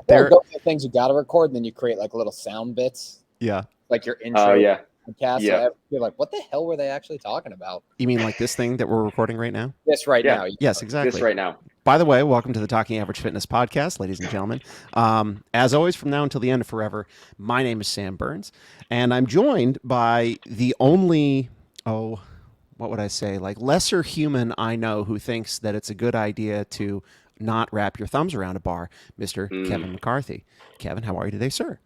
There, those are things you got to record, and then you create like little sound bits, yeah. like your intro. Oh, yeah. Podcast. Yeah. So you're like, what the hell were they actually talking about? You mean like this thing that we're recording right now? This right Yeah. now. Yes, exactly. This right now. By the way, welcome to the Talking Average Fitness Podcast, ladies and gentlemen. As always, from now until the end of forever, my name is Sam Burns, and I'm joined by the only, what would I say, like lesser human I know who thinks that it's a good idea to not wrap your thumbs around a bar, Mr. Kevin McCarthy. Kevin, how are you today, sir?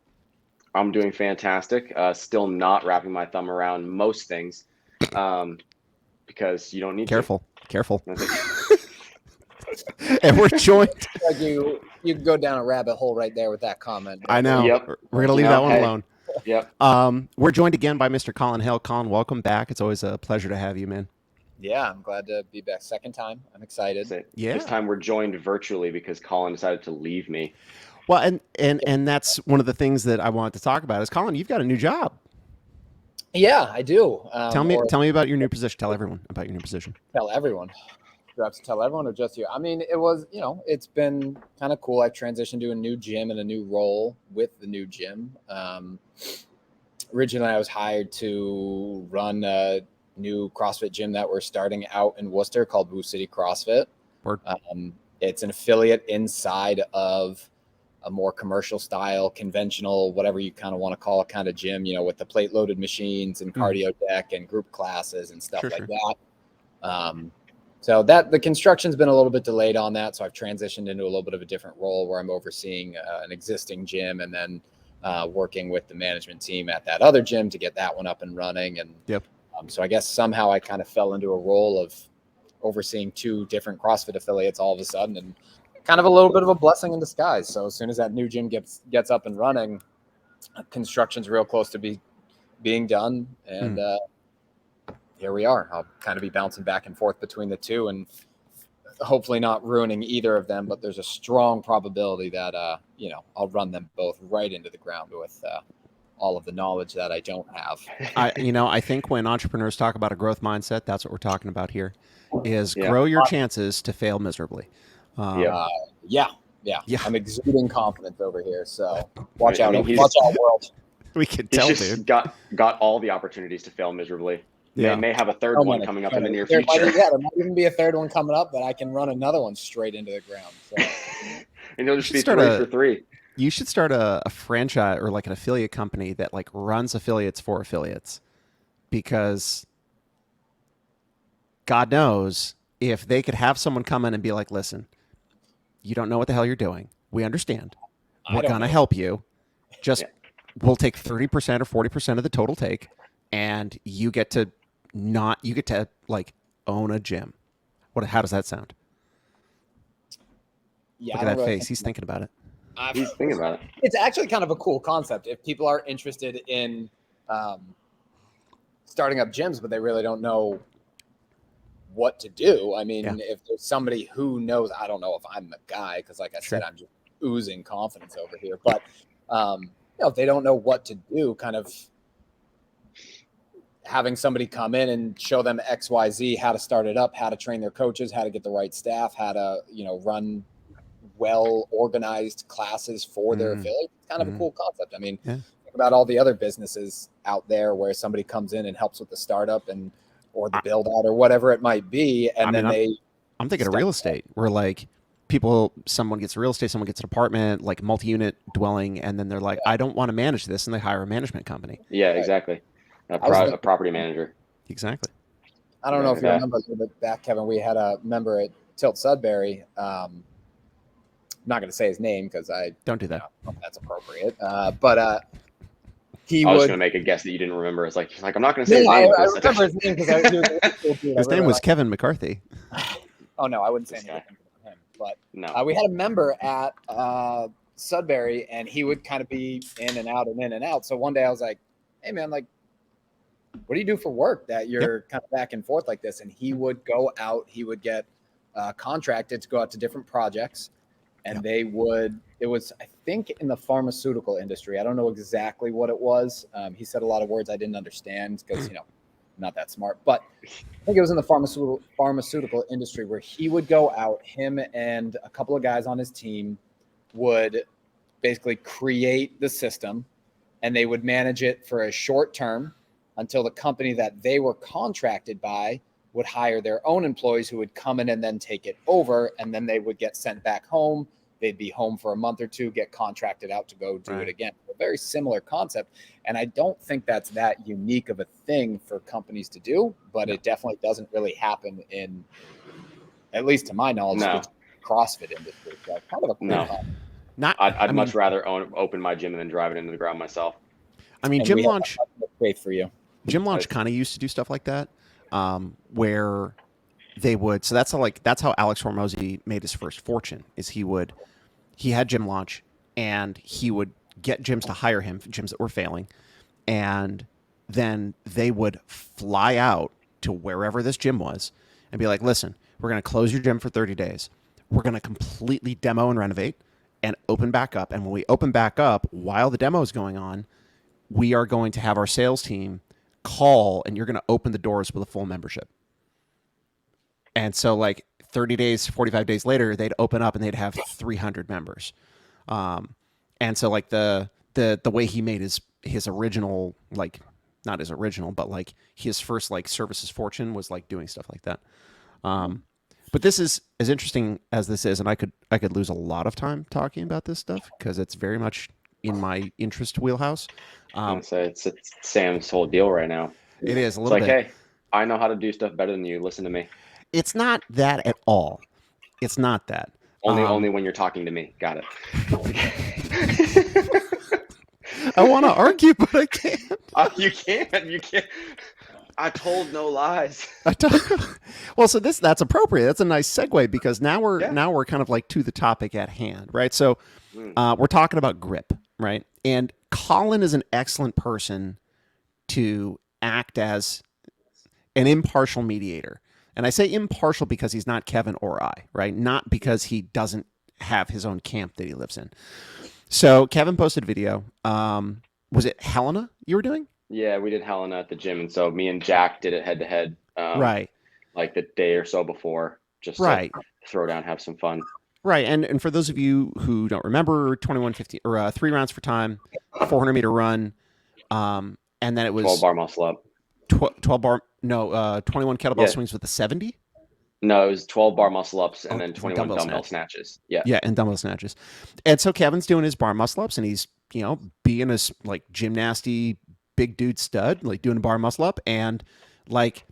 I'm doing fantastic. Still not wrapping my thumb around most things because you don't need Careful. to. And we're joined. Like you can go down a rabbit hole right there with that comment. I know. Yep. We're going to leave that one alone. Yep. We're joined again by Mr. Colin Hill. Colin, welcome back. It's always a pleasure to have you, man. Yeah, I'm glad to be back. Second time. I'm excited. Yeah. This time we're joined virtually because Colin decided to leave me. Well, and that's one of the things that I wanted to talk about is, Colin, you've got a new job. Yeah, I do. Tell me about your new position. Tell everyone about your new position. Tell everyone. Do I have to tell everyone or just you? I mean, it was, it's been kind of cool. I transitioned to a new gym and a new role with the new gym. Originally, I was hired to run a new CrossFit gym that we're starting out in Worcester called Woo City CrossFit. It's an affiliate inside of a more commercial style, conventional, whatever you kind of want to call it, kind of gym, with the plate loaded machines and cardio deck and group classes and stuff that. So that the construction's been a little bit delayed on that. So I've transitioned into a little bit of a different role where I'm overseeing an existing gym and then working with the management team at that other gym to get that one up and running. And so I guess somehow I kind of fell into a role of overseeing two different CrossFit affiliates all of a sudden, and kind of a little bit of a blessing in disguise. So as soon as that new gym gets up and running, construction's real close to being done. And here we are. I'll kind of be bouncing back and forth between the two and hopefully not ruining either of them. But there's a strong probability that, I'll run them both right into the ground with all of the knowledge that I don't have. I think when entrepreneurs talk about a growth mindset, that's what we're talking about here, is grow your chances to fail miserably. Yeah. I'm exuding confidence over here. So watch out, world. We can tell, dude. Got all the opportunities to fail miserably. Yeah. May have a third one coming up in the near future. There might even be a third one coming up, but I can run another one straight into the ground. So. And you'll just be 3 for 3. You should start a franchise or like an affiliate company that like runs affiliates for affiliates, because God knows if they could have someone come in and be like, listen, you don't know what the hell you're doing. We understand. We're going to help you. Just we'll take 30% or 40% of the total take, and you get to like own a gym. How does that sound? Yeah, look at that face. He's thinking about it. He's thinking about it. It's actually kind of a cool concept. If people are interested in starting up gyms, but they really don't know what to do. I mean, if there's somebody who knows, I don't know if I'm the guy, because like I said, I'm just oozing confidence over here. But if they don't know what to do, kind of having somebody come in and show them XYZ, how to start it up, how to train their coaches, how to get the right staff, how to, run well-organized classes for their affiliate. It's kind of a cool concept. I mean, think about all the other businesses out there where somebody comes in and helps with the startup or the build out or whatever it might be. And I'm thinking of real estate where like someone gets real estate, someone gets an apartment, like multi-unit dwelling. And then they're like, I don't want to manage this. And they hire a management company. Yeah, exactly. A property manager. Exactly. I don't know if you remember a little bit back, Kevin, we had a member at Tilt Sudbury. I'm not going to say his name because I don't do that. Don't know if that's appropriate. But I was going to make a guess that you didn't remember. It's like I'm not going to say his name. I remember his name because his name was Kevin McCarthy. Oh no, I wouldn't say anything about him. But no, we had a member at Sudbury, and he would kind of be in and out and in and out. So one day I was like, "Hey man, like, what do you do for work that you're kind of back and forth like this?" And he would go out. He would get contracted to go out to different projects. And it was, I think, in the pharmaceutical industry. I don't know exactly what it was. He said a lot of words I didn't understand because, I'm not that smart. But I think it was in the pharmaceutical industry where he would go out, him and a couple of guys on his team would basically create the system, and they would manage it for a short term until the company that they were contracted by would hire their own employees who would come in and then take it over, and then they would get sent back home. They'd be home for a month or two, get contracted out to go do it again. A very similar concept. And I don't think that's that unique of a thing for companies to do, but it definitely doesn't really happen in, at least to my knowledge, the CrossFit industry. So kind of a cool concept. I'd much rather open my gym and then drive it into the ground myself. I mean, Gym Launch, great for you. Gym Launch kind of used to do stuff like that, where they would. So that's how Alex Hormozy made his first fortune. Is he had Gym Launch, and he would get gyms to hire him, gyms that were failing, and then they would fly out to wherever this gym was and be like, "Listen, we're going to close your gym for 30 days. We're going to completely demo and renovate and open back up. And when we open back up, while the demo is going on, we are going to have our sales team call, and you're going to open the doors with a full membership." And so like 30 days, 45 days later, they'd open up and they'd have 300 members. And so like the way he made his original, like not his original, but like his first like services fortune was like doing stuff like that. But this is as interesting as this is, and I could lose a lot of time talking about this stuff because it's very much in my interest wheelhouse. So it's Sam's whole deal right now. It is a little bit. Hey, I know how to do stuff better than you. Listen to me. It's not that at all. It's not that. Only when you're talking to me. Got it. I want to argue, but I can't. You can't. I told no lies. Well, so that's appropriate. That's a nice segue because now we're kind of like to the topic at hand, right? So we're talking about grip, right? And Colin is an excellent person to act as an impartial mediator. And I say impartial because he's not Kevin or I, right? Not because he doesn't have his own camp that he lives in. So Kevin posted a video. Was it Helena you were doing? Yeah, we did Helena at the gym. And so me and Jack did it head to head. Right. Like the day or so before, just to throw down, have some fun. Right. And for those of you who don't remember, 21:50 or 3 rounds for time, 400-meter run. And then it was 12 bar muscle up. 21 kettlebell swings with the 70. No, it was 12 bar muscle ups and then 21 dumbbell snatches. Yeah. Yeah, and dumbbell snatches. And so Kevin's doing his bar muscle ups, and he's, being a like gymnasty big dude stud, like doing a bar muscle up and like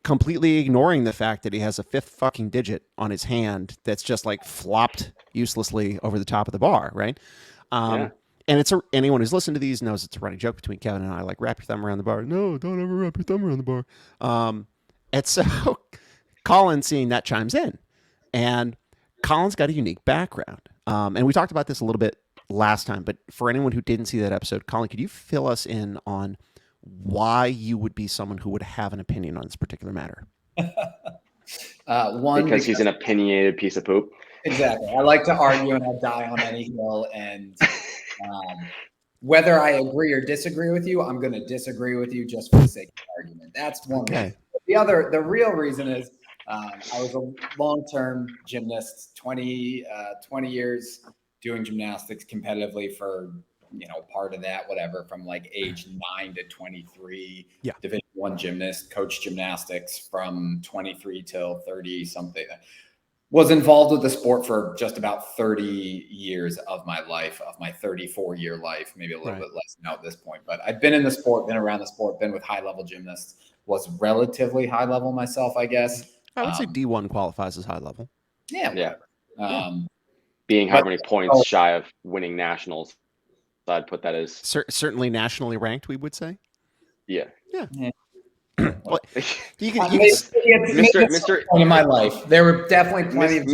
completely ignoring the fact that he has a 5th fucking digit on his hand that's just like flopped uselessly over the top of the bar, right? And anyone who's listened to these knows it's a running joke between Kevin and I, like, wrap your thumb around the bar. No, don't ever wrap your thumb around the bar. And so Colin, seeing that, chimes in. And Colin's got a unique background. And we talked about this a little bit last time, but for anyone who didn't see that episode, Colin, could you fill us in on why you would be someone who would have an opinion on this particular matter? Because he's an opinionated piece of poop. Exactly. I like to argue and I die on any hill. And whether I agree or disagree with you, I'm going to disagree with you just for the sake of argument. That's one reason. The real reason is I was a long-term gymnast, 20 years doing gymnastics competitively for, part of that, whatever, from like age 9 to 23. Yeah. Division I gymnast, coached gymnastics from 23 till 30 something. Was involved with the sport for just about 30 years of my life, of my 34-year life, maybe a little bit less now at this point. But I've been in the sport, been around the sport, been with high-level gymnasts, was relatively high-level myself, I guess. I would say D1 qualifies as high-level. Yeah. Being how many points shy of winning nationals, so I'd put that as... Certainly nationally ranked, we would say. Yeah. Well, you can Mr. in my life, there were definitely plenty of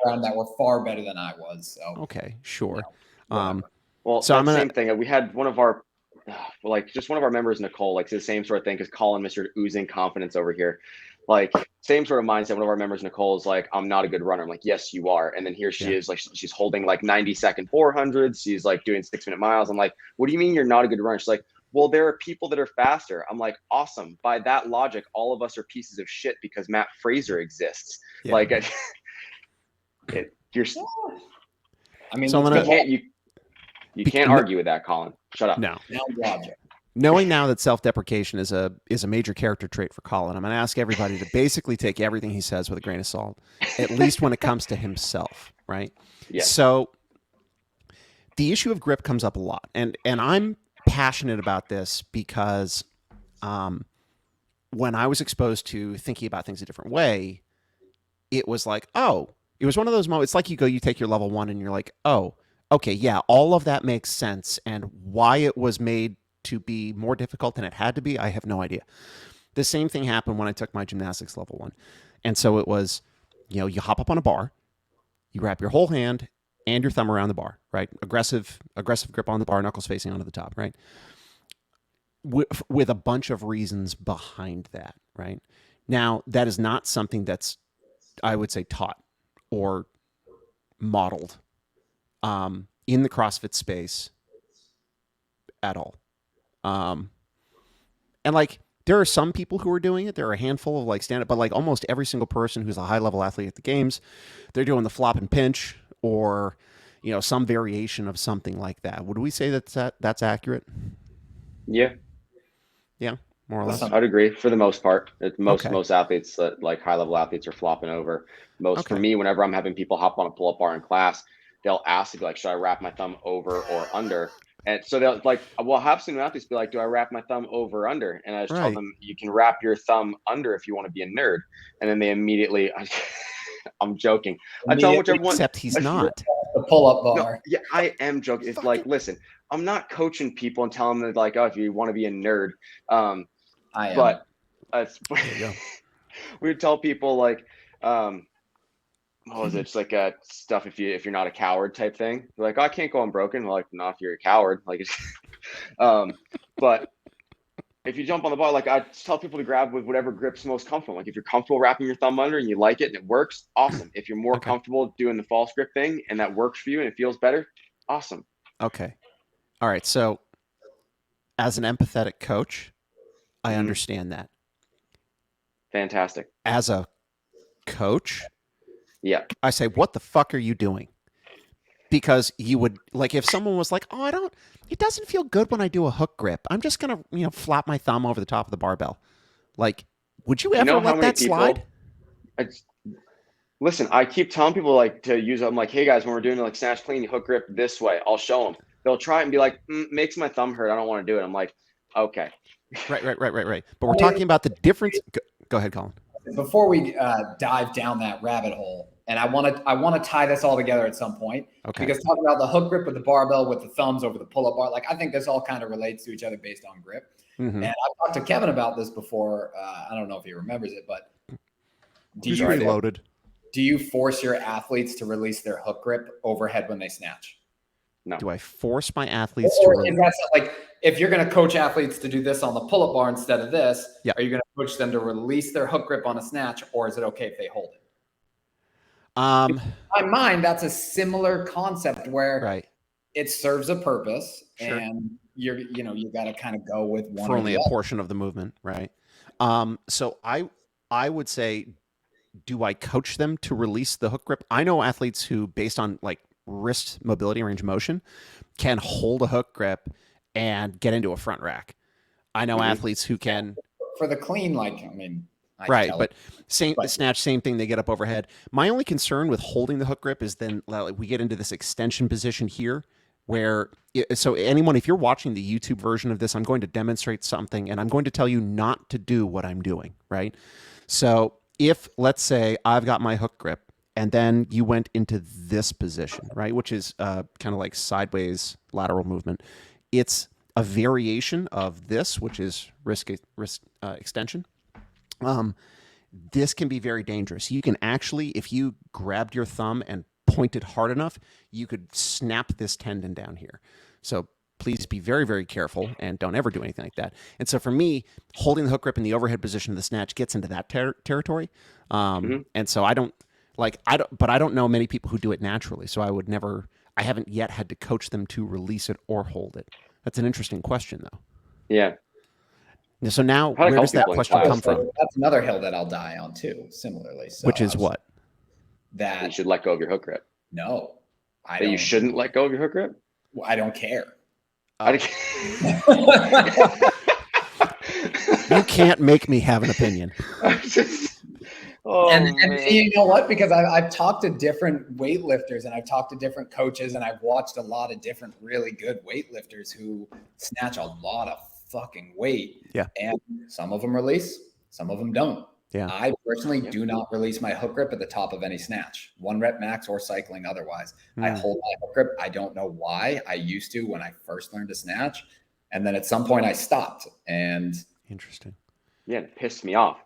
around that were far better than I was. So okay, sure. Well, so same thing. We had one of our members, Nicole, like the same sort of thing because Colin, Mr. Oozing confidence over here, like same sort of mindset. One of our members, Nicole, is like, I'm not a good runner. I'm like, yes, you are. And then here she is, like she's holding like 90-second 400s. She's like doing 6-minute miles. I'm like, what do you mean you're not a good runner? She's like, well, there are people that are faster. I'm like, awesome. By that logic, all of us are pieces of shit because Matt Fraser exists. Yeah. Like, you're. I mean, so You can't argue with that, Colin. Shut up. No. Logic. Knowing now that self-deprecation is a major character trait for Colin, I'm going to ask everybody to basically take everything he says with a grain of salt, at least when it comes to himself, right? Yeah. So the issue of grip comes up a lot, and I'm passionate about this because when I was exposed to thinking about things a different way, it was like, oh, it was one of those moments. It's like you take your level 1 and you're like, oh, okay, yeah, all of that makes sense, and why it was made to be more difficult than it had to be, I have no idea. The same thing happened when I took my gymnastics level 1. And so it was, you hop up on a bar, you wrap your whole hand and your thumb around the bar, right? Aggressive grip on the bar, knuckles facing onto the top, right? With a bunch of reasons behind that, right? Now, that is not something that's, I would say, taught or modeled in the CrossFit space at all. And like, there are some people who are doing it. There are a handful of like stand-up, but like almost every single person who's a high-level athlete at the games, they're doing the flop and pinch or, some variation of something like that. Would we say that's accurate? Yeah. Yeah, more or less. I'd agree for the most part. Most athletes, like high-level athletes, are flopping over. For me, whenever I'm having people hop on a pull-up bar in class, they'll ask to be like, should I wrap my thumb over or under? And so they'll like, well, have some athletes be like, do I wrap my thumb over or under? And I just tell them, you can wrap your thumb under if you want to be a nerd. And then they immediately, I'm joking. I tell them whichever one. Except he's not. The pull-up bar. No, yeah, I am joking. It's like, listen, I'm not coaching people and telling them like, oh, if you want to be a nerd. I am. But we would tell people like, what was it? Just like stuff if you're not a coward type thing. They're like, oh, I can't go unbroken. We're like, no, if you're a coward. Like, but if you jump on the bar, like I tell people to grab with whatever grip's most comfortable. Like if you're comfortable wrapping your thumb under and you like it and it works, awesome. If you're more comfortable doing the false grip thing and that works for you and it feels better, awesome. Okay. All right. So as an empathetic coach, I understand that. Fantastic. As a coach, yeah, I say, what the fuck are you doing? Because you would, like, if someone was like, oh, it doesn't feel good when I do a hook grip. I'm just going to, flop my thumb over the top of the barbell. Like, would you ever let that slide? Listen, I keep telling people like to use, I'm like, hey guys, when we're doing like snatch clean, you hook grip this way, I'll show them. They'll try it and be like, makes my thumb hurt. I don't want to do it. I'm like, okay. Right. But we're talking about the difference. Go ahead, Colin. Before we dive down that rabbit hole, and I want to tie this all together at some point. Okay. Because talking about the hook grip with the barbell with the thumbs over the pull-up bar, like I think this all kind of relates to each other based on grip. Mm-hmm. And I've talked to Kevin about this before. I don't know if he remembers it, but do you force your athletes to release their hook grip overhead when they snatch? No. Do I force my athletes to release? Like if you're going to coach athletes to do this on the pull-up bar instead of this, are you going to coach them to release their hook grip on a snatch, or is it okay if they hold it? In my mind, that's a similar concept where it serves a purpose, and you got to kind of go with one for only a portion of the movement, right? So I would say, do I coach them to release the hook grip? I know athletes who, based on like wrist mobility, range of motion, can hold a hook grip and get into a front rack. I know athletes who can for the clean, but snatch, same thing. They get up overhead. My only concern with holding the hook grip is then we get into this extension position here where, so anyone, if you're watching the YouTube version of this, I'm going to demonstrate something and I'm going to tell you not to do what I'm doing, right? So if, let's say I've got my hook grip and then you went into this position, right? Which is kind of like sideways lateral movement. It's a variation of this, which is wrist extension. This can be very dangerous. You can actually, if you grabbed your thumb and pointed hard enough, you could snap this tendon down here. So please be very, very careful and don't ever do anything like that. And so for me, holding the hook grip in the overhead position of the snatch gets into that territory. And so I don't know many people who do it naturally. So I haven't yet had to coach them to release it or hold it. That's an interesting question though. Yeah. So now, where does that question come from? That's another hill that I'll die on too, similarly. So which is what? That you should let go of your hook grip. No, you shouldn't let go of your hook grip? I don't care. You can't make me have an opinion. And you know what? Because I've talked to different weightlifters and I've talked to different coaches and I've watched a lot of different really good weightlifters who snatch a lot of fucking weight. Yeah. And some of them release, some of them don't. Yeah. I personally do not release my hook grip at the top of any snatch, 1 rep max or cycling otherwise. I hold my hook grip. I don't know why. I used to when I first learned to snatch. And then at some point I stopped. And interesting. Yeah, it pissed me off.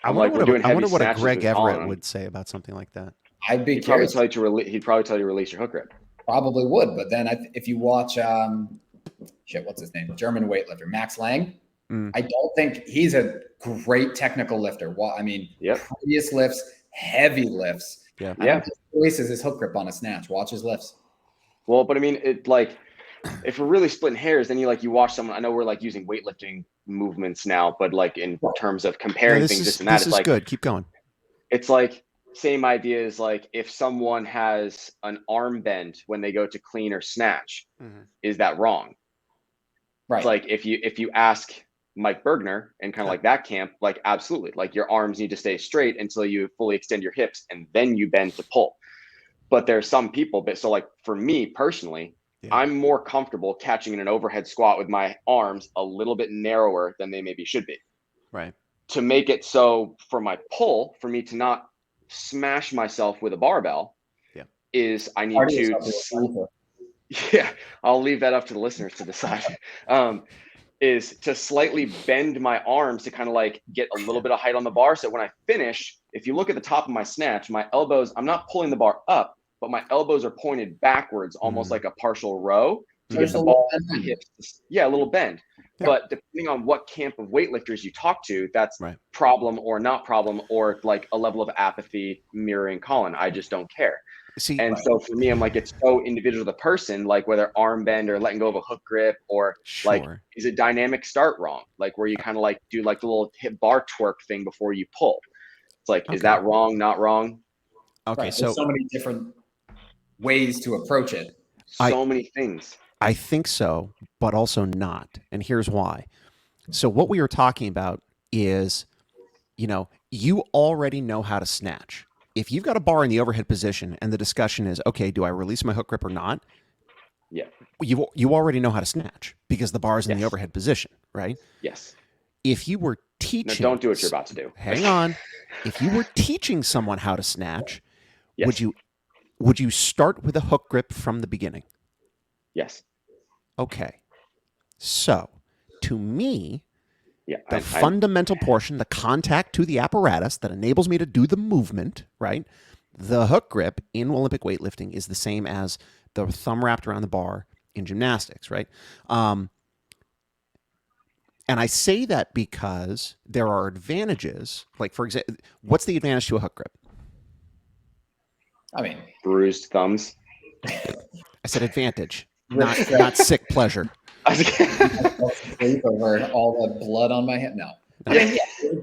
I wonder what a Greg Everett would say about something like that. I'd be curious. He'd probably tell you to release your hook grip. Probably would. But then if you watch, what's his name? German weightlifter, Max Lang. I don't think he's a great technical lifter. Well, I mean, previous lifts, heavy lifts. Yeah. He releases his hook grip on a snatch. Watch his lifts. Well, but I mean, if we're really splitting hairs, then you watch someone. I know we're using weightlifting movements now, but in terms of comparing things, this and that, it's good. Keep going. It's same idea as if someone has an arm bend when they go to clean or snatch, is that wrong? Right. It's if you ask Mike Bergner and kind of that camp, absolutely, your arms need to stay straight until you fully extend your hips and then you bend to pull. But there's some people, so for me personally, I'm more comfortable catching in an overhead squat with my arms a little bit narrower than they maybe should be. Right. To make it so for my pull, for me to not smash myself with a barbell, is I need to. Yeah, I'll leave that up to the listeners to decide. Is to slightly bend my arms to kind of get a little bit of height on the bar. So when I finish, if you look at the top of my snatch, my elbows, I'm not pulling the bar up, but my elbows are pointed backwards, almost like a partial row to get the ball at my hips. Yeah, a little bend. Yeah. But depending on what camp of weightlifters you talk to, that's problem or not problem, or a level of apathy mirroring Colin. I just don't care. So for me, I'm it's so individual to the person, whether arm bend or letting go of a hook grip, or is a dynamic start wrong? Where you kind of do the little hip bar twerk thing before you pull. It's is that wrong? Not wrong? Okay. There's so many different ways to approach it. So many things. I think so, but also not. And here's why. So what we are talking about is, you already know how to snatch. If you've got a bar in the overhead position and the discussion is, okay, do I release my hook grip or not? Yeah. You already know how to snatch because the bar is in the overhead position, right? Yes. If you were teaching... No, don't do what you're about to do. Hang on. If you were teaching someone how to snatch, would you start with a hook grip from the beginning? Yes. Okay. So, to me... the fundamental portion, the contact to the apparatus that enables me to do the movement, right? The hook grip in Olympic weightlifting is the same as the thumb wrapped around the bar in gymnastics, right? And I say that because there are advantages. For example, what's the advantage to a hook grip? I mean, bruised thumbs. I said advantage, not sick pleasure. Over all the blood on my hand. No. Yeah.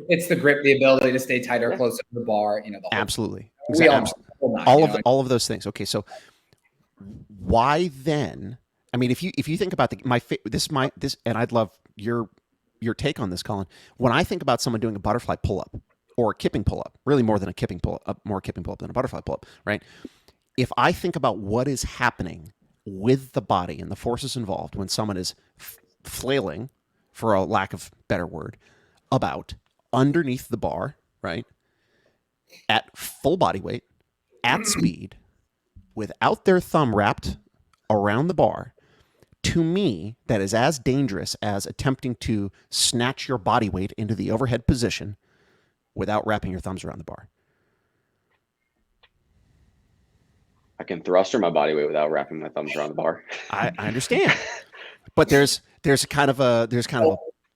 It's the grip, the ability to stay tighter, closer to the bar. The whole absolutely. All of those things. Okay, so why then? I mean, if you think about this, and I'd love your take on this, Colin. When I think about someone doing a butterfly pull up or a kipping pull up, really more than a kipping pull up, more kipping pull up than a butterfly pull up, right? If I think about what is happening with the body and the forces involved when someone is flailing, for a lack of better word, about underneath the bar, right? At full body weight, at speed, without their thumb wrapped around the bar, to me, that is as dangerous as attempting to snatch your body weight into the overhead position without wrapping your thumbs around the bar. I can thruster my body weight without wrapping my thumbs around the bar. I understand, but there's kind of a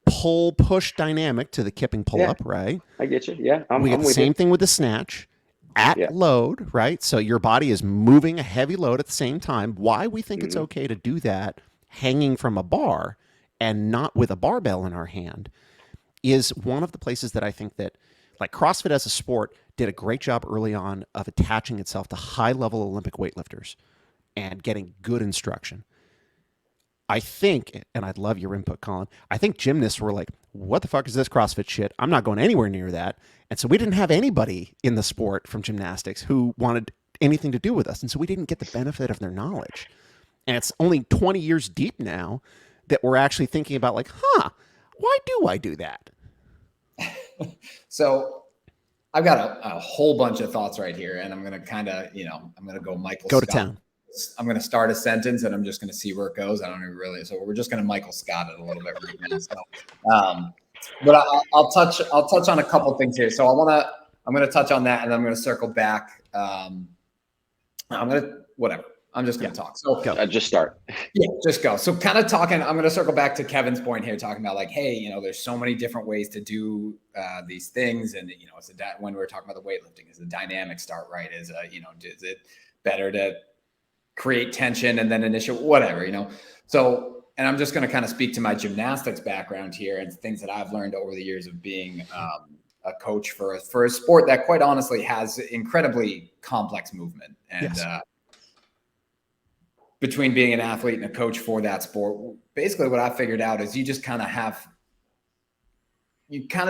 pull push dynamic to the kipping pull up, right? I get you. Yeah, we get the same thing with the snatch at load, right? So your body is moving a heavy load at the same time. Why we think it's okay to do that hanging from a bar and not with a barbell in our hand is one of the places that I think that, CrossFit as a sport did a great job early on of attaching itself to high-level Olympic weightlifters and getting good instruction. I think, and I'd love your input, Colin, I think gymnasts were like, what the fuck is this CrossFit shit? I'm not going anywhere near that. And so we didn't have anybody in the sport from gymnastics who wanted anything to do with us. And so we didn't get the benefit of their knowledge. And it's only 20 years deep now that we're actually thinking about like, why do I do that? So I've got a whole bunch of thoughts right here, and I'm going to kind of, I'm going to go Michael Go Scott. to town. I'm going to start a sentence, and I'm just going to see where it goes. I don't even really. So we're just going to Michael Scott it a little bit right now. So, but I'll touch on a couple of things here. So I'm going to touch on that, and then I'm going to circle back. I'm just going to talk. So just start. Yeah, just go. So kind of talking, I'm going to circle back to Kevin's point here, talking about like, hey, there's so many different ways to do these things. And, it's when we were talking about the weightlifting, is a dynamic start, right? Is it better to create tension and then initiate, whatever, So, and I'm just going to kind of speak to my gymnastics background here and things that I've learned over the years of being a coach for a sport that quite honestly has incredibly complex movement. And, yes. Between being an athlete and a coach for that sport, basically what I figured out is you just kind of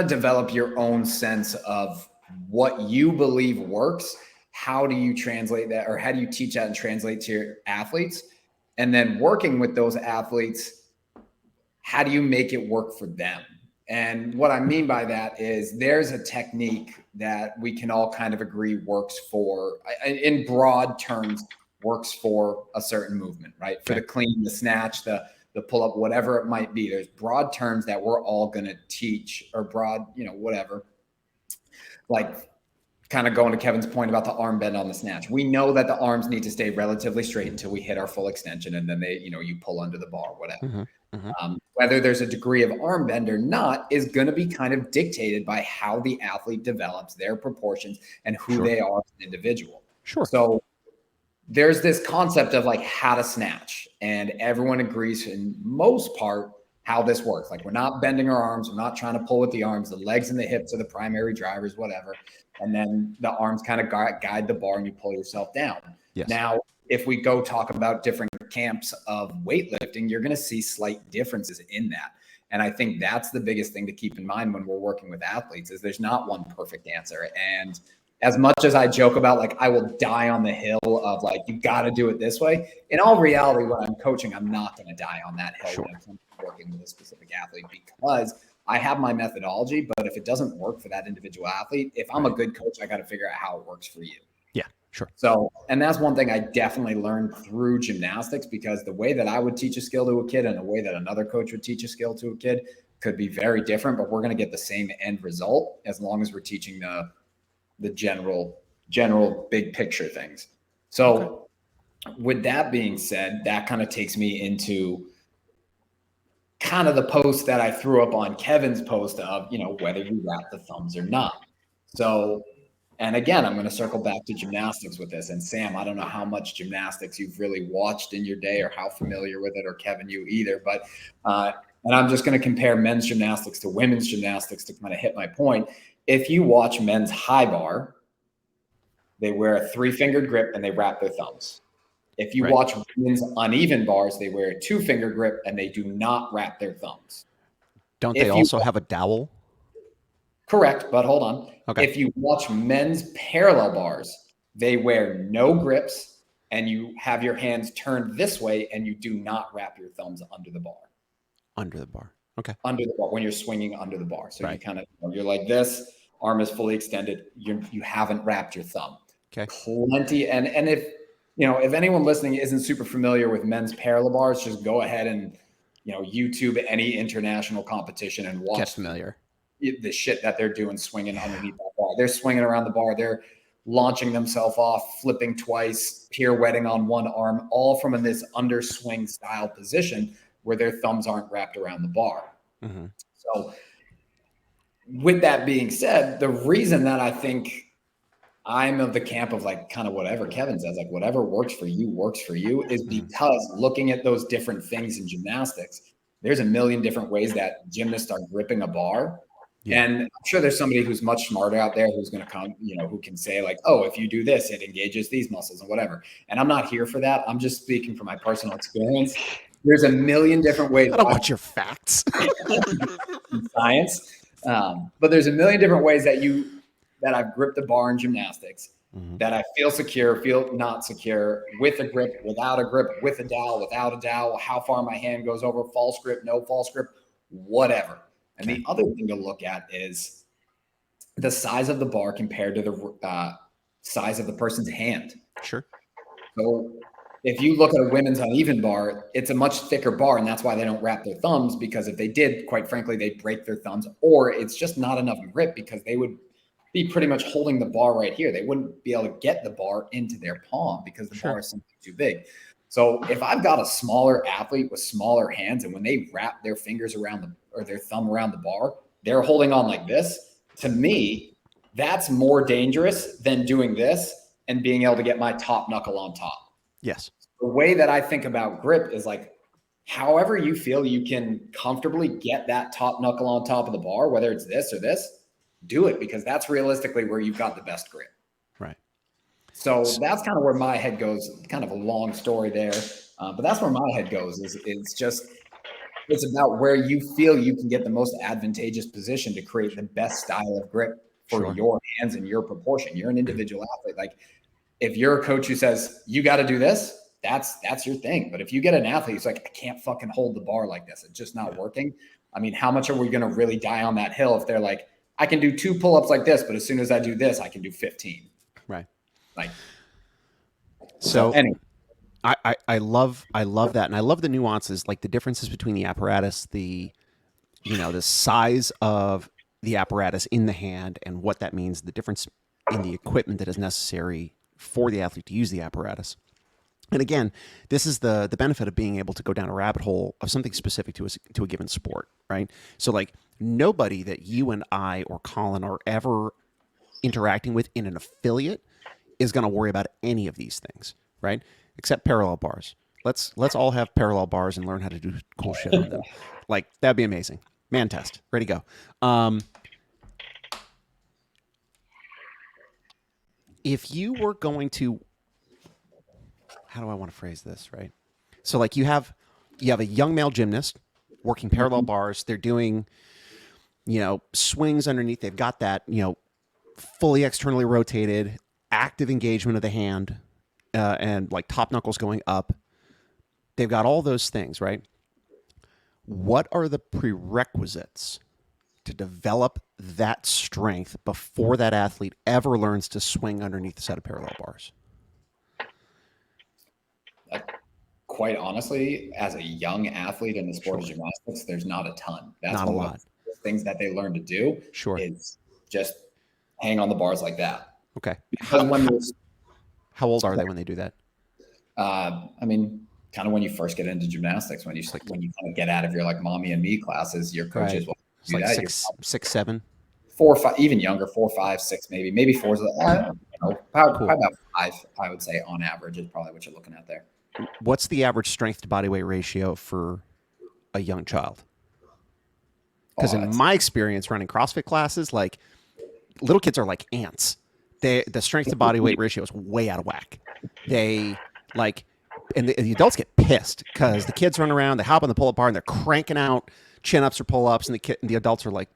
develop your own sense of what you believe works. How do you translate that, or how do you teach that and translate to your athletes? And then working with those athletes, how do you make it work for them? And what I mean by that is there's a technique that we can all kind of agree works for, in broad terms, works for a certain movement, right? For the clean, the snatch, the pull up, whatever it might be. There's broad terms that we're all going to teach, or broad, whatever. Like kind of going to Kevin's point about the arm bend on the snatch. We know that the arms need to stay relatively straight until we hit our full extension. And then you pull under the bar, whatever. Whether there's a degree of arm bend or not is going to be kind of dictated by how the athlete develops their proportions and who they are as an individual. Sure. So there's this concept of like how to snatch, and everyone agrees in most part how this works. Like we're not bending our arms. We're not trying to pull with the arms. The legs and the hips are the primary drivers, whatever. And then the arms kind of guide the bar and you pull yourself down. Yes. Now, if we go talk about different camps of weightlifting, you're going to see slight differences in that. And I think that's the biggest thing to keep in mind when we're working with athletes is there's not one perfect answer. And as much as I joke about like, I will die on the hill of like, you got to do it this way. In all reality, when I'm coaching, I'm not going to die on that hill when it comes to working with a specific athlete, because I have my methodology, but if it doesn't work for that individual athlete, if I'm a good coach, I got to figure out how it works for you. Yeah, sure. So, and that's one thing I definitely learned through gymnastics, because the way that I would teach a skill to a kid and the way that another coach would teach a skill to a kid could be very different, but we're going to get the same end result as long as we're teaching the general big picture things. So with that being said, that kind of takes me into kind of the post that I threw up on Kevin's post of, whether you wrap the thumbs or not. So, and again, I'm going to circle back to gymnastics with this. And Sam, I don't know how much gymnastics you've really watched in your day or how familiar with it, or Kevin, you either, but, and I'm just going to compare men's gymnastics to women's gymnastics to kind of hit my point. If you watch men's high bar, they wear a 3-fingered grip and they wrap their thumbs. If you watch women's uneven bars, they wear a 2-finger grip and they do not wrap their thumbs. Don't they also have a dowel? Correct, but hold on. Okay. If you watch men's parallel bars, they wear no grips and you have your hands turned this way and you do not wrap your thumbs under the bar. Under the bar. Okay. Under the bar, when you're swinging under the bar. So you kind of, you're like this, arm is fully extended. You haven't wrapped your thumb. Okay. Plenty. And if anyone listening isn't super familiar with men's parallel bars, just go ahead and, YouTube any international competition and watch. Get familiar. The shit that they're doing swinging underneath that bar. They're swinging around the bar. They're launching themselves off, flipping twice, pirouetting on one arm, all from in this underswing style position where their thumbs aren't wrapped around the bar. Mm-hmm. So with that being said, the reason that I think I'm of the camp of like kind of whatever Kevin says, like whatever works for you is because looking at those different things in gymnastics, there's a million different ways that gymnasts are gripping a bar. Yeah. And I'm sure there's somebody who's much smarter out there who's going to come, who can say like, oh, if you do this, it engages these muscles and whatever. And I'm not here for that. I'm just speaking from my personal experience. There's a million different ways. I don't want your facts. Science. But there's a million different ways that I've gripped the bar in gymnastics, that I feel secure, feel not secure, with a grip, without a grip, with a dowel, without a dowel, how far my hand goes over, false grip, no false grip, whatever. And the other thing to look at is the size of the bar compared to the size of the person's hand. Sure. So if you look at a women's uneven bar, it's a much thicker bar, and that's why they don't wrap their thumbs, because if they did, quite frankly, they'd break their thumbs, or it's just not enough grip because they would be pretty much holding the bar right here. They wouldn't be able to get the bar into their palm because the bar is simply too big. So if I've got a smaller athlete with smaller hands, and when they wrap their fingers around or their thumb around the bar, they're holding on like this, to me, that's more dangerous than doing this and being able to get my top knuckle on top. Yes. The way that I think about grip is like, however you feel you can comfortably get that top knuckle on top of the bar, whether it's this or this, do it, because that's realistically where you've got the best grip. Right. So that's kind of where my head goes. Kind of a long story there, but that's where my head goes. It's about where you feel you can get the most advantageous position to create the best style of grip for your hands and your proportion. You're an individual athlete. Like, if you're a coach who says you got to do this, that's your thing. But if you get an athlete who's like, I can't fucking hold the bar like this, it's just not working. I mean, how much are we going to really die on that hill if they're like, I can do 2 pull-ups like this, but as soon as I do this, I can do 15. Right. Like, so anyway. I love that. And I love the nuances, like the differences between the apparatus, the size of the apparatus in the hand and what that means, the difference in the equipment that is necessary for the athlete to use the apparatus. And again, this is the benefit of being able to go down a rabbit hole of something specific to a given sport, right? So like, nobody that you and I or Colin are ever interacting with in an affiliate is going to worry about any of these things, right? Except parallel bars. Let's all have parallel bars and learn how to do cool shit on them. Like, that'd be amazing. Man test, ready to go. If you were going to, how do I want to phrase this, right? So like, you have a young male gymnast working parallel bars. They're doing, swings underneath. They've got that, fully externally rotated, active engagement of the hand, and like top knuckles going up. They've got all those things, right? What are the prerequisites to develop that strength before that athlete ever learns to swing underneath a set of parallel bars? Quite honestly, as a young athlete in the sport of gymnastics, there's not a ton. That's not a lot. Of the things that they learn to do. Is just hang on the bars like that. Okay. Because how old are they when they do that? I mean, kind of when you first get into gymnastics, when you kind of get out of your like mommy and me classes, your coaches will do like that. 6, 7, 4, 5, even younger, 4, 5, 6, maybe 4. Probably about 5. I would say on average is probably what you're looking at there. What's the average strength to body weight ratio for a young child? Because in my experience running CrossFit classes, like, little kids are like ants. The strength to body weight ratio is way out of whack. They like, and the adults get pissed because the kids run around, they hop on the pull-up bar and they're cranking out chin-ups or pull-ups, and the adults are like,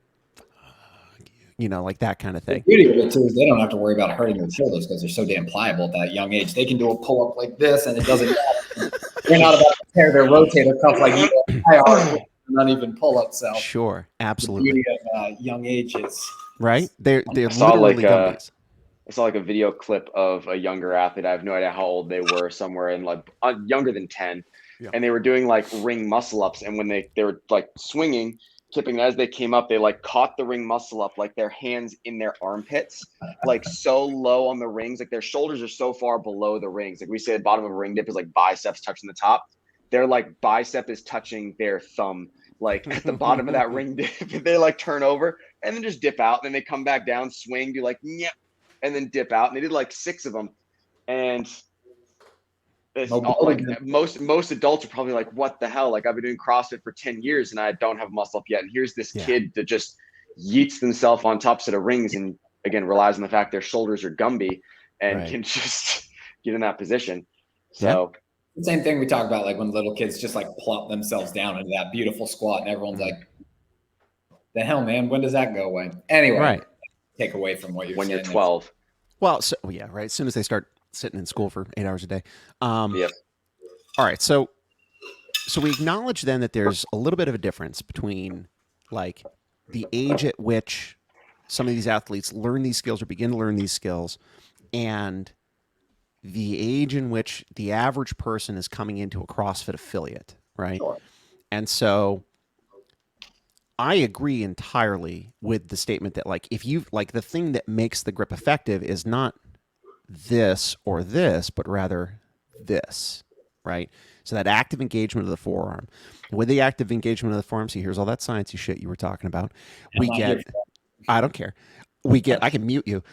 like that kind of thing. The beauty of it too is they don't have to worry about hurting their shoulders because they're so damn pliable at that young age. They can do a pull-up like this, and it doesn't matter. They're not about to tear their rotator cuff like you are. Not even pull-up. So sure, absolutely. The beauty of young age is right. They're literally gummies. I saw like a video clip of a younger athlete. I have no idea how old they were, somewhere in like younger than 10. Yeah. And they were doing like ring muscle ups. And when they were like swinging, tipping, as they came up, they like caught the ring muscle up, like their hands in their armpits, like so low on the rings, like their shoulders are so far below the rings. Like we say the bottom of a ring dip is like biceps touching the top. Their like bicep is touching their thumb, like at the bottom of that ring dip. They like turn over and then just dip out. And then they come back down, swing, do like, yeah, and then dip out. And they did like 6 of them. And it's like most adults are probably like, what the hell? Like, I've been doing CrossFit for 10 years and I don't have muscle up yet. And here's this kid that just yeets themselves on top set of rings and again relies on the fact their shoulders are Gumby and can just get in that position. So The same thing we talk about, like when little kids just like plop themselves down into that beautiful squat, and everyone's like, "The hell, man! When does that go away?" Anyway, right. Take away from what you're when saying. You're 12. Well, so yeah, right. As soon as they start sitting in school for 8 hours a day. Yep. All right, so we acknowledge then that there's a little bit of a difference between like the age at which some of these athletes learn these skills or begin to learn these skills and the age in which the average person is coming into a CrossFit affiliate, right? Sure. And so I agree entirely with the statement that like if you like the thing that makes the grip effective is not this or this, but rather this, right? So that active engagement of the forearm. With the active engagement of the forearm, see, here's all that sciencey shit you were talking about. We get, I don't care. We get, I can mute you.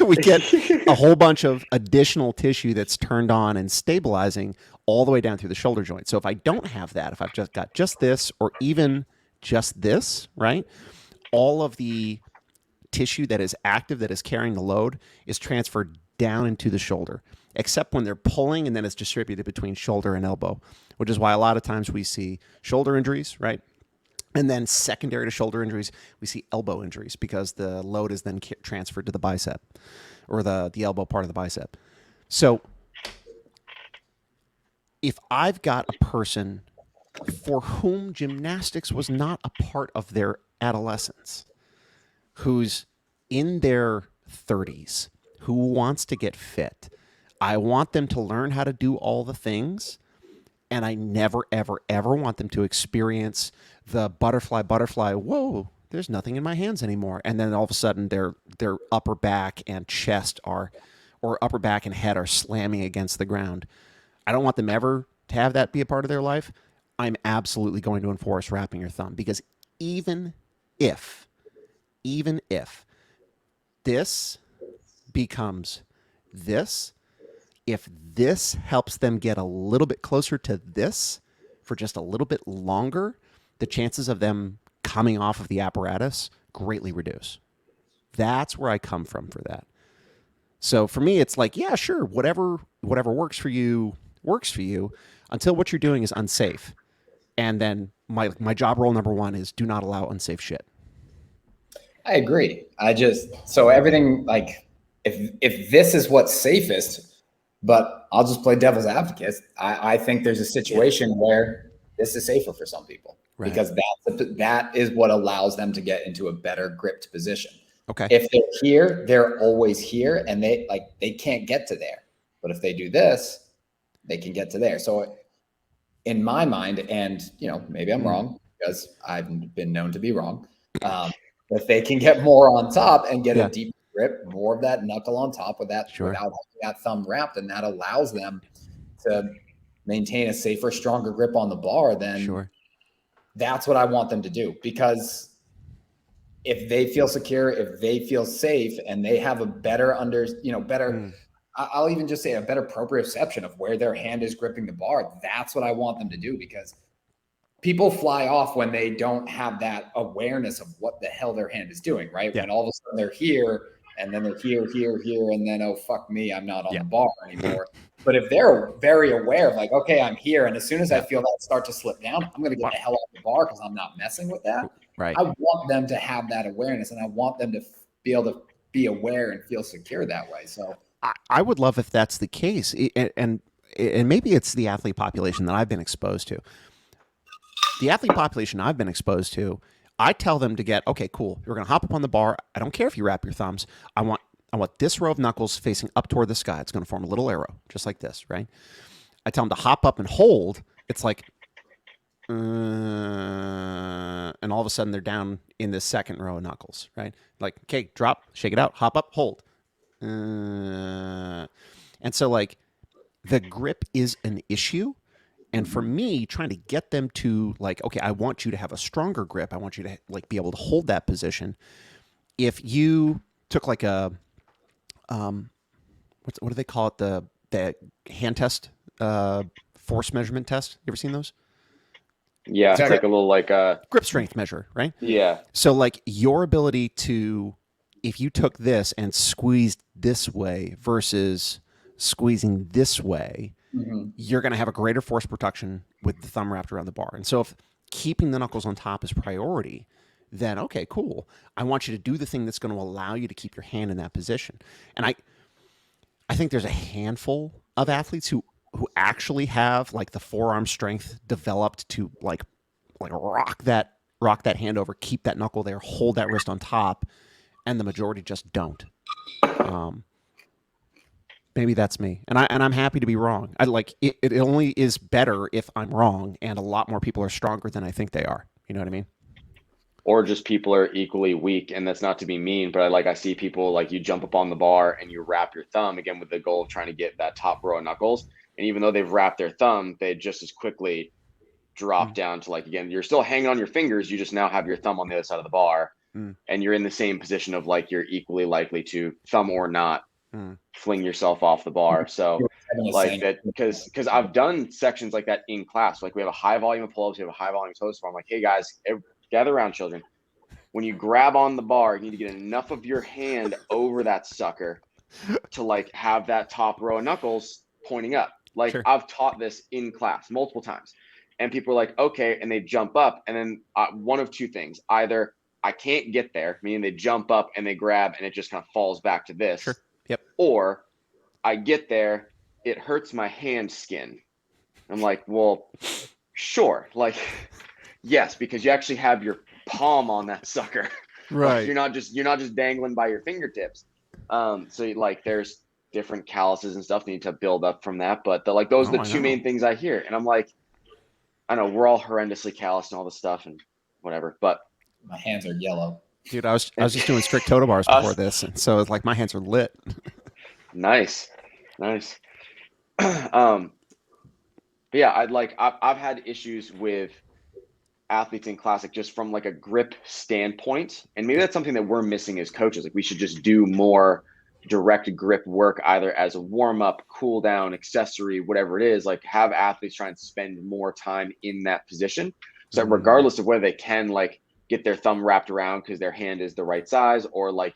we get a whole bunch of additional tissue that's turned on and stabilizing all the way down through the shoulder joint. So if I don't have that, if I've just got just this or even just this, right? All of the tissue that is active, that is carrying the load, is transferred down into the shoulder, except when they're pulling and then it's distributed between shoulder and elbow, which is why a lot of times we see shoulder injuries, right? And then secondary to shoulder injuries, we see elbow injuries because the load is then transferred to the bicep or the elbow part of the bicep. So if I've got a person for whom gymnastics was not a part of their adolescence, who's in their 30s, who wants to get fit, I want them to learn how to do all the things, and I never, ever, ever want them to experience the butterfly, whoa, there's nothing in my hands anymore. And then all of a sudden their upper back and chest or upper back and head are slamming against the ground. I don't want them ever to have that be a part of their life. I'm absolutely going to enforce wrapping your thumb, because even if this becomes this, if this helps them get a little bit closer to this for just a little bit longer, the chances of them coming off of the apparatus greatly reduce. That's where I come from for that. So for me, it's like, yeah, sure, whatever works for you until what you're doing is unsafe. And then my job role number one is do not allow unsafe shit. I agree. So everything, like if this is what's safest, but I'll just play devil's advocate. I think there's a situation where this is safer for some people, right? Because that is what allows them to get into a better gripped position. Okay. If they're here, they're always here, and they can't get to there. But if they do this, they can get to there. So in my mind, and maybe I'm wrong because I've been known to be wrong. If they can get more on top and get a deep grip, more of that knuckle on top with that, without having that thumb wrapped, and that allows them to maintain a safer, stronger grip on the bar, then that's what I want them to do. Because if they feel secure, if they feel safe, and they have a better I'll even just say a better proprioception of where their hand is gripping the bar, that's what I want them to do. Because people fly off when they don't have that awareness of what the hell their hand is doing, right? Yeah. When all of a sudden they're here, and then they're here, and then, oh, fuck me, I'm not on the bar anymore. But if they're very aware of like, okay, I'm here, and as soon as I feel that start to slip down, I'm going to get the hell off the bar because I'm not messing with that. Right. I want them to have that awareness, and I want them to be able to be aware and feel secure that way. So I would love if that's the case. And maybe it's the athlete population that I've been exposed to. The athlete population I've been exposed to, I tell them to get, okay, cool. You're going to hop up on the bar. I don't care if you wrap your thumbs. I want this row of knuckles facing up toward the sky. It's going to form a little arrow, just like this, right? I tell them to hop up and hold. It's like, and all of a sudden they're down in this second row of knuckles, right? Like, okay, drop, shake it out, hop up, hold. And so like the grip is an issue. And for me, trying to get them to like, okay, I want you to have a stronger grip. I want you to like be able to hold that position. If you took like a, what do they call it? The hand test, force measurement test. You ever seen those? Yeah, it's like a little like a grip strength measure, right? Yeah. So like your ability to, if you took this and squeezed this way versus squeezing this way, you're going to have a greater force production with the thumb wrapped around the bar. And so if keeping the knuckles on top is priority, then okay, cool. I want you to do the thing that's going to allow you to keep your hand in that position. And I think there's a handful of athletes who actually have like the forearm strength developed to like rock that hand over, keep that knuckle there, hold that wrist on top, and the majority just don't. Maybe that's me, and I'm happy to be wrong. I like it. It only is better if I'm wrong, and a lot more people are stronger than I think they are. You know what I mean? Or just people are equally weak, and that's not to be mean, but I see people like you jump up on the bar and you wrap your thumb again with the goal of trying to get that top row of knuckles, and even though they've wrapped their thumb, they just as quickly drop down to like, again, you're still hanging on your fingers, you just now have your thumb on the other side of the bar, and you're in the same position of like you're equally likely to, thumb or not, fling yourself off the bar. So like that, because I've done sections like that in class. Like we have a high volume of pull-ups, we have a high volume of toes bar. I'm like, hey guys, gather around, children. When you grab on the bar, you need to get enough of your hand over that sucker to like have that top row of knuckles pointing up. Like I've taught this in class multiple times, and people are like, okay, and they jump up, and then one of two things: either I can't get there, meaning they jump up and they grab, and it just kind of falls back to this. Yep. Or I get there, it hurts my hand skin. I'm like, well, sure, like, yes, because you actually have your palm on that sucker. Right. Like, you're not just dangling by your fingertips. So like there's different calluses and stuff need to build up from that. But those are the two main things I hear. And I'm like, I know we're all horrendously calloused and all this stuff and whatever, but my hands are yellow. Dude, I was just doing strict total bars before this, and so it's like my hands are lit. Nice. But yeah, I've had issues with athletes in classic just from like a grip standpoint, and maybe that's something that we're missing as coaches. Like we should just do more direct grip work, either as a warm-up, cool down, accessory, whatever it is. Like have athletes try and spend more time in that position, so that regardless of whether they can like get their thumb wrapped around because their hand is the right size, or like,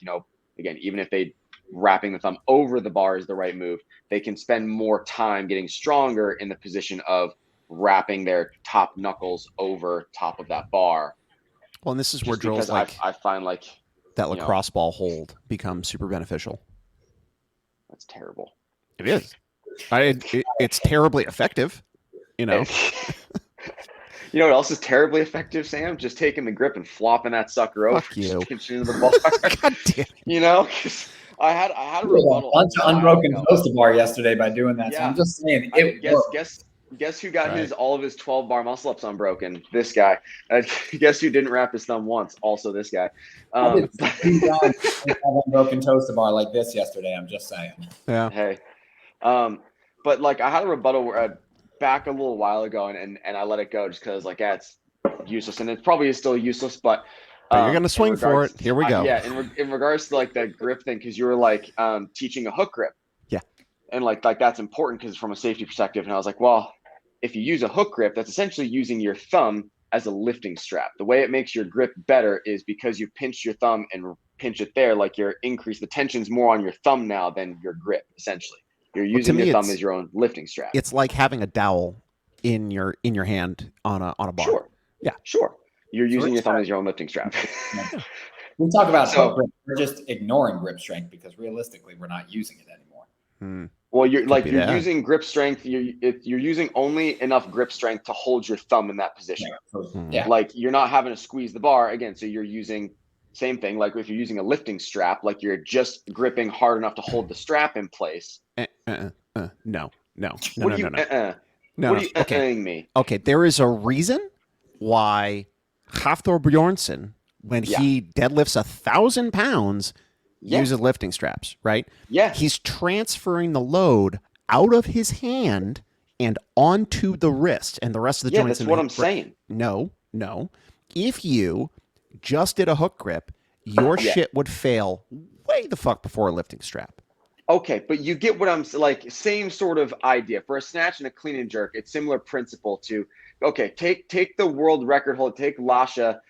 again, even if they wrapping the thumb over the bar is the right move, they can spend more time getting stronger in the position of wrapping their top knuckles over top of that bar. Well, and this is where drills like I find like that lacrosse ball hold becomes super beneficial. That's terrible. It is. It's terribly effective. You know what else is terribly effective, Sam? Just taking the grip and flopping that sucker over. Fuck you. Just pinching into the bar. God damn it. I had a rebuttal. A bunch of unbroken toes to bar yesterday by doing that. Yeah. So I'm just saying Guess who got all of his 12 bar muscle ups unbroken? This guy. Guess who didn't wrap his thumb once? Also this guy. I did 2 times unbroken toes to bar like this yesterday. I'm just saying. Yeah. Hey. But like I had a rebuttal back a little while ago, and I let it go just because like it's useless, and it probably is still useless, but you're gonna swing for it. Here we go. In regards to like that grip thing, because you were like teaching a hook grip, and like that's important because from a safety perspective. And I was like, well, if you use a hook grip, that's essentially using your thumb as a lifting strap. The way it makes your grip better is because you pinch your thumb and pinch it there, like the tension's more on your thumb now than your grip. Essentially, you're using your thumb as your own lifting strap. It's like having a dowel in your hand on a bar. Sure. Yeah. Sure. You're using your thumb as your own lifting strap. We talk about hook grip. We're just ignoring grip strength because realistically, we're not using it anymore. Well, you're using grip strength. You're using only enough grip strength to hold your thumb in that position. Yeah. Like you're not having to squeeze the bar again. So you're using same thing. Like if you're using a lifting strap, like you're just gripping hard enough to hold the strap in place. No. What are you saying me? Okay, there is a reason why Hafthor Bjornsson, when he deadlifts 1,000 pounds, uses lifting straps, right? Yeah. He's transferring the load out of his hand and onto the wrist and the rest of the joints. Yeah, that's what I'm saying. No. If you just did a hook grip, your shit would fail way the fuck before a lifting strap. Okay, but you get what I'm like. Same sort of idea for a snatch and a clean and jerk. It's similar principle to take the world record hold. Take Lasha,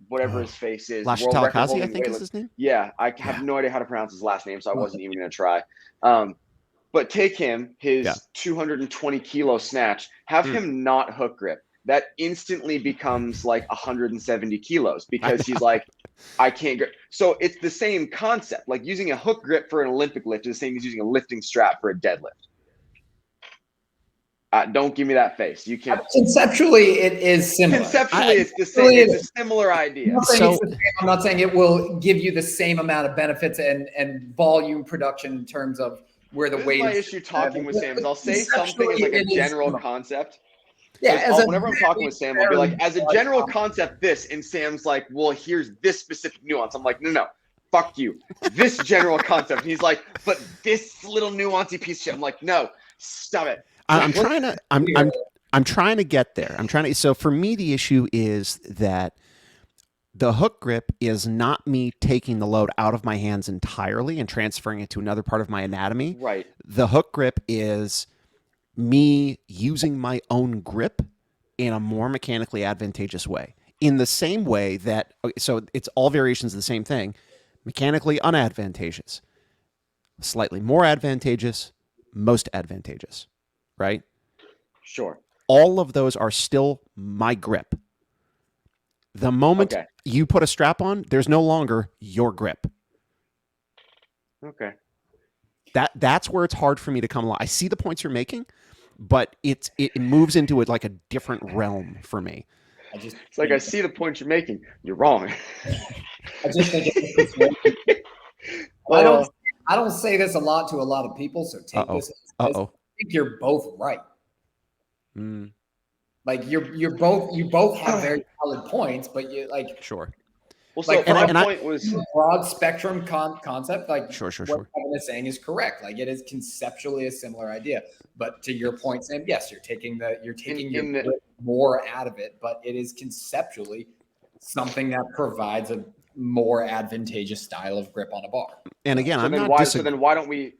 whatever his face is. Lasha Talakazi, I think is his name. Yeah, I have no idea how to pronounce his last name, so I wasn't even going to try. But But take him, his 220 kilo snatch, have him not hook grip. That instantly becomes like 170 kilos because he's like, I can't grip. So it's the same concept. Like using a hook grip for an Olympic lift is the same as using a lifting strap for a deadlift. Don't give me that face. You can't. Conceptually, it is similar. Conceptually, it's the same. It's a similar idea. I'm not saying it will give you the same amount of benefits and volume production in terms of where the weight is. My issue talking with Sam is I'll say something as like a general concept. Yeah, whenever I'm talking with Sam, I'll be like, as a general concept, this, and Sam's like, well, here's this specific nuance. I'm like, no, fuck you. This general concept. And he's like, but this little nuancy piece of shit. I'm like, no, stop it. I'm trying to get there. So for me, the issue is that the hook grip is not me taking the load out of my hands entirely and transferring it to another part of my anatomy. Right. The hook grip is me using my own grip in a more mechanically advantageous way. In the same way that, so it's all variations of the same thing, mechanically unadvantageous, slightly more advantageous, most advantageous, right? Sure. All of those are still my grip. The moment you put a strap on, there's no longer your grip. Okay. That's where it's hard for me to come along. I see the points you're making, but it moves into it like a different realm for me. It's like, I see the point you're making. You're wrong. I just think I don't say this a lot to a lot of people, so take this. I think you're both right. Like you both have very valid points, but you like sure. Well, so like, my point was broad spectrum concept. Like sure. What Kevin is saying is correct. Like it is conceptually a similar idea, but to your point, Sam, yes, you're taking more out of it, but it is conceptually something that provides a more advantageous style of grip on a bar. And again, so then why don't we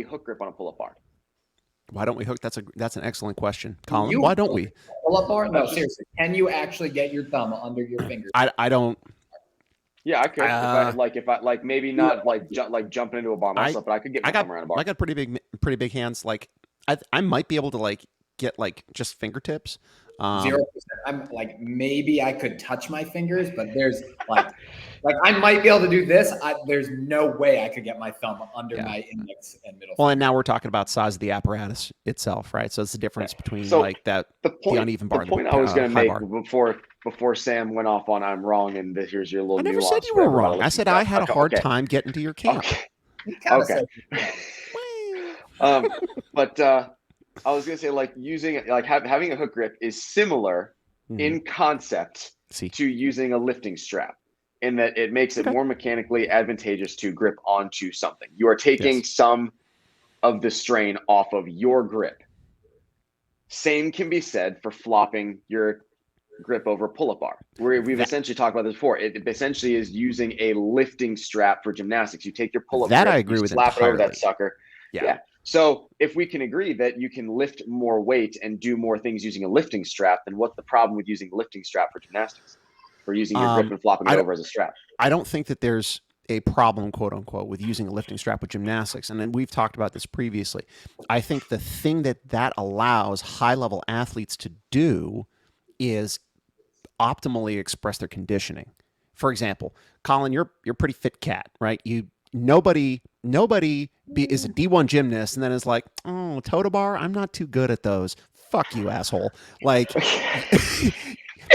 hook grip on a pull-up bar? Why don't we hook? That's an excellent question, Colin. Why don't we? Pull-up bar? No, seriously. Can you actually get your thumb under your fingers? I don't. Yeah, I could. If I maybe not jumping into a bar myself, but I could get my thumb around a bar. I got pretty big hands. Like I might be able to get just fingertips. 0%. I'm like, maybe I could touch my fingers, but there's like I might be able to do this. There's no way I could get my thumb under my index and middle. Well, and now we're talking about size of the apparatus itself, right? So it's the difference between the uneven bar. The point I was going to make before Sam went off on I'm wrrong and here's your little. I never said you were wrong. I said I had a hard time getting to your camp. Okay. But I was gonna say having a hook grip is similar in concept to using a lifting strap, in that it makes it more mechanically advantageous to grip onto something. You are taking some of the strain off of your grip. Same can be said for flopping your grip over a pull-up bar. We've essentially talked about this before. It essentially is using a lifting strap for gymnastics. You take your pull-up grip, I agree with slap entirely. it over that sucker. Yeah. So if we can agree that you can lift more weight and do more things using a lifting strap, then what's the problem with using a lifting strap for gymnastics? For using your grip and flopping it over as a strap? I don't think that there's a problem, quote unquote, with using a lifting strap with gymnastics. And then we've talked about this previously. I think the thing that allows high-level athletes to do is optimally express their conditioning. For example, Colin, you're a pretty fit cat, right? Nobody is a D1 gymnast and then is like, oh, Total Bar, I'm not too good at those. Fuck you, asshole. Like,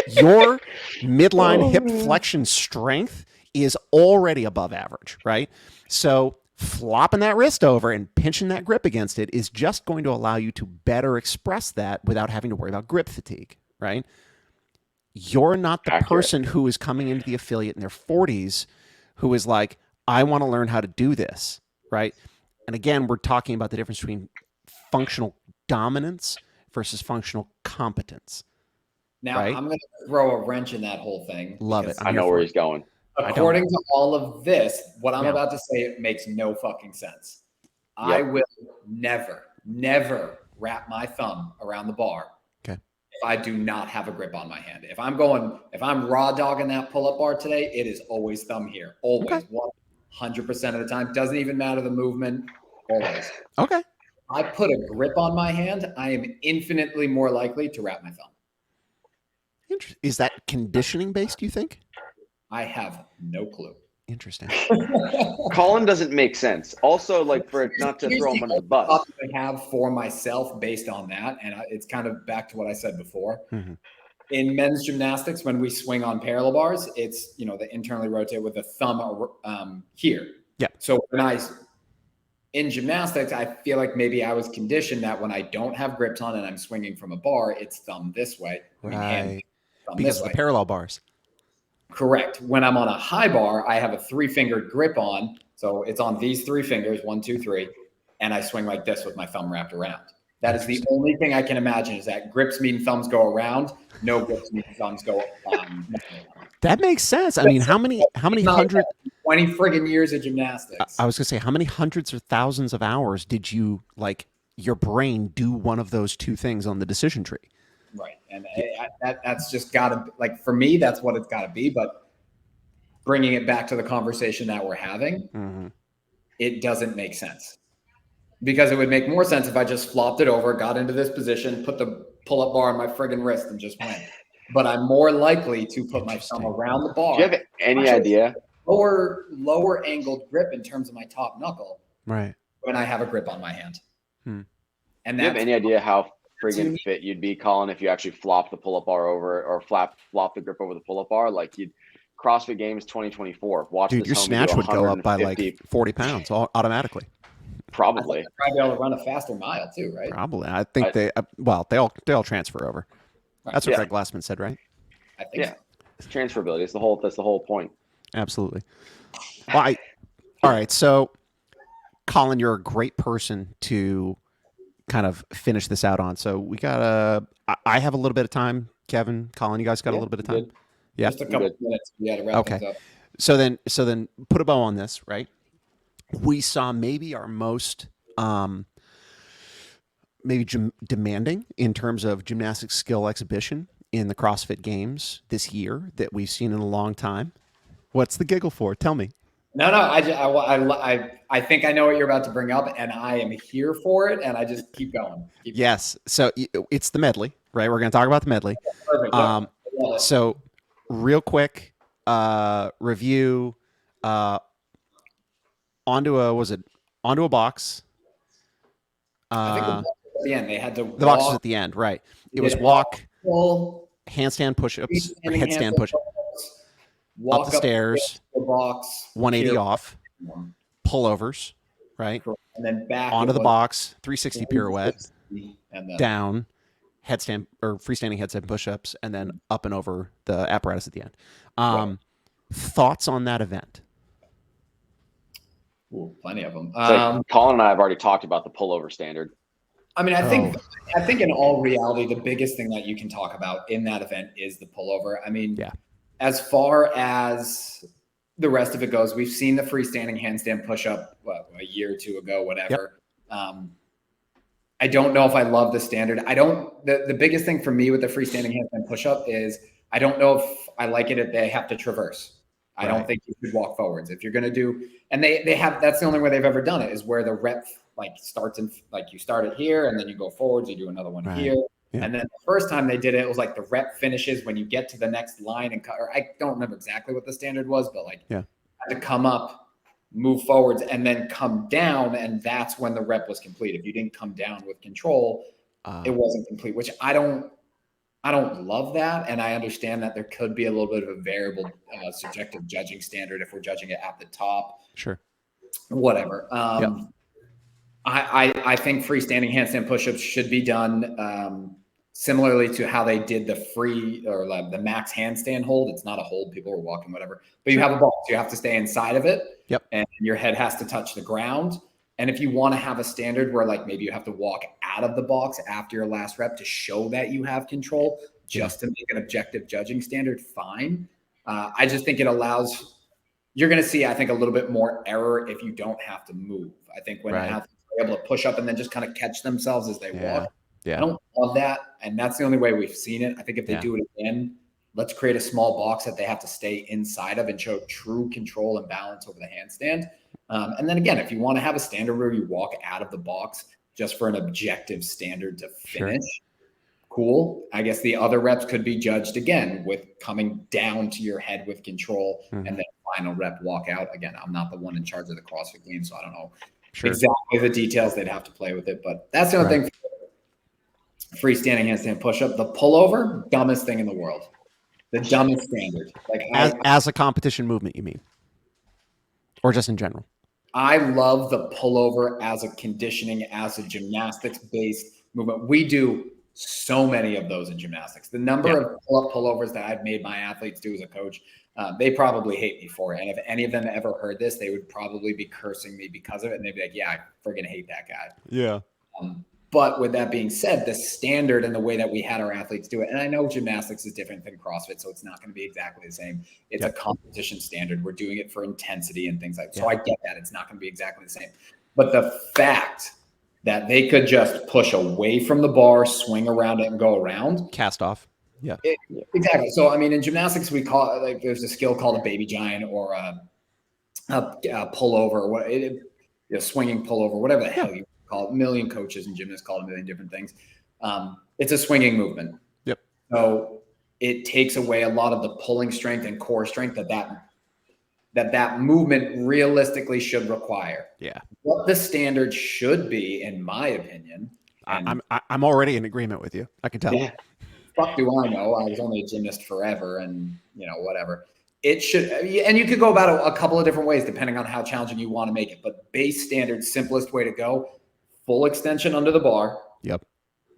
your midline hip flexion strength is already above average, right? So flopping that wrist over and pinching that grip against it is just going to allow you to better express that without having to worry about grip fatigue, right? You're not the person who is coming into the affiliate in their 40s who is like, I want to learn how to do this, right? And again, we're talking about the difference between functional dominance versus functional competence. Now, right? I'm going to throw a wrench in that whole thing. Love it. I know where he's going. According to all of this, what I'm about to say makes no fucking sense. Yep. I will never wrap my thumb around the bar if I do not have a grip on my hand. If I'm raw dogging that pull-up bar today, it is always thumb here. Always. 100% of the time. Doesn't even matter the movement. Always. Okay. I put a grip on my hand, I am infinitely more likely to wrap my thumb. Is that conditioning based, you think? I have no clue. Interesting. Colin doesn't make sense. Also, like, for not to throw him under the bus. I have for myself based on that, and it's kind of back to what I said before. Mm-hmm. In men's gymnastics, when we swing on parallel bars, it's, they internally rotate with the thumb here. Yeah. So in gymnastics, I feel like maybe I was conditioned that when I don't have grips on and I'm swinging from a bar, it's thumb this way. Right. Because of the parallel bars. Correct. When I'm on a high bar, I have a 3-fingered grip on. So it's on these 3 fingers, 1, 2, 3. And I swing like this with my thumb wrapped around. That is the only thing I can imagine, is that grips mean thumbs go around. No grips mean thumbs go That makes sense. I mean, how many 100 20 friggin' years of gymnastics. I was gonna say, how many hundreds or thousands of hours did you, like, your brain do one of those 2 things on the decision tree? Right. And that's just gotta, like, for me, that's what it's gotta be. But bringing it back to the conversation that we're having, it doesn't make sense. Because it would make more sense if I just flopped it over, got into this position, put the pull-up bar on my friggin' wrist and just went. But I'm more likely to put my thumb around the bar. Do you have any idea? Lower angled grip in terms of my top knuckle. Right. When I have a grip on my hand. And do you have any idea how friggin' fit you'd be, Colin, if you actually flop the pull-up bar over, or flop the grip over the pull-up bar? Like, you'd CrossFit Games 2024. Watch Dude, this, your snatch would go up by like 40 pounds automatically. Probably. I'd probably be able to run a faster mile too, right? Probably. I think they all transfer over. That's what Greg Glassman said, right? I think so. It's transferability. That's the whole point. Absolutely. Well, all right. So, Colin, you're a great person to kind of finish this out on. So I have a little bit of time. Kevin, Colin, you guys got a little bit of time? Good. Yeah. Just a couple minutes. Yeah, to wrap things up. So then put a bow on this, right? We saw maybe our most demanding in terms of gymnastics skill exhibition in the CrossFit Games this year that we've seen in a long time. What's the giggle for? Tell me. No. I think I know what you're about to bring up, and I am here for it. And I just keep going. Yes. So it's the medley, right? We're going to talk about the medley. Perfect. So real quick review. Onto a box. I think at the end they had to. The box was at the end, right? It was walk, handstand push-ups, or headstand push-ups, up the stairs, the box, 180 off, pullovers, right? And then back onto the box, 360 pirouette, and then down, headstand or freestanding headstand push-ups, and then up and over the apparatus at the end. Thoughts on that event? Ooh, plenty of them. Colin and I have already talked about the pullover standard. I mean, I think in all reality, the biggest thing that you can talk about in that event is the pullover. I mean, as far as the rest of it goes, we've seen the freestanding handstand push-up a year or 2 ago, whatever. Yep. I don't know if I love the standard. The biggest thing for me with the freestanding handstand push-up is I don't know if I like it if they have to traverse. I don't think you should walk forwards. If you're going to do, and they have, that's the only way they've ever done it, is where the rep like starts in, like you start it here and then you go forwards, you do another one here. Yeah. And then the first time they did it, it was like the rep finishes when you get to the next line and or I don't remember exactly what the standard was, but like had to come up, move forwards, and then come down. And that's when the rep was complete. If you didn't come down with control, it wasn't complete, which I don't love that. And I understand that there could be a little bit of a variable subjective judging standard if we're judging it at the top. Sure. Whatever. I think freestanding handstand push-ups should be done similarly to how they did the free or the max handstand hold. It's not a hold. People are walking, whatever. But you have a box. You have to stay inside of it. Yep. And your head has to touch the ground. And if you want to have a standard where like maybe you have to walk out of the box after your last rep to show that you have control, just to make an objective judging standard, fine. I just think it allows, you're going to see, I think, a little bit more error if you don't have to move. I think when athletes are able to push up and then just kind of catch themselves as they walk. I don't love that. And that's the only way we've seen it. I think if they do it again, let's create a small box that they have to stay inside of and show true control and balance over the handstand. And then again, if you want to have a standard where you walk out of the box just for an objective standard to finish. Sure. Cool. I guess the other reps could be judged again with coming down to your head with control, and then final rep walk out. Again, I'm not the one in charge of the CrossFit game, so I don't know exactly the details. They'd have to play with it, but that's the other thing. Freestanding handstand push-up, the pullover, dumbest thing in the world. The dumbest standard. Like as a competition movement, you mean? Or just in general? I love the pullover as a conditioning, as a gymnastics-based movement. We do so many of those in gymnastics. The number of pullovers that I've made my athletes do as a coach, they probably hate me for it. And if any of them ever heard this, they would probably be cursing me because of it. And they'd be like, yeah, I friggin' hate that guy. Yeah. But with that being said, the standard and the way that we had our athletes do it, and I know gymnastics is different than CrossFit, so it's not going to be exactly the same. It's a competition standard. We're doing it for intensity and things like that. So I get that. It's not going to be exactly the same. But the fact that they could just push away from the bar, swing around it, and go around. Cast off. Yeah. Exactly. So, I mean, in gymnastics, we call it, like, there's a skill called a baby giant or a pullover, or swinging pullover, whatever the hell you call it. A million coaches and gymnasts call it a million different things. It's a swinging movement. Yep. So it takes away a lot of the pulling strength and core strength that movement realistically should require. Yeah. What the standard should be, in my opinion. I'm already in agreement with you. I can tell. Yeah. Fuck do I know? I was only a gymnast forever, and whatever. It should, and you could go about it a couple of different ways depending on how challenging you want to make it. But base standard, simplest way to go: full extension under the bar. Yep.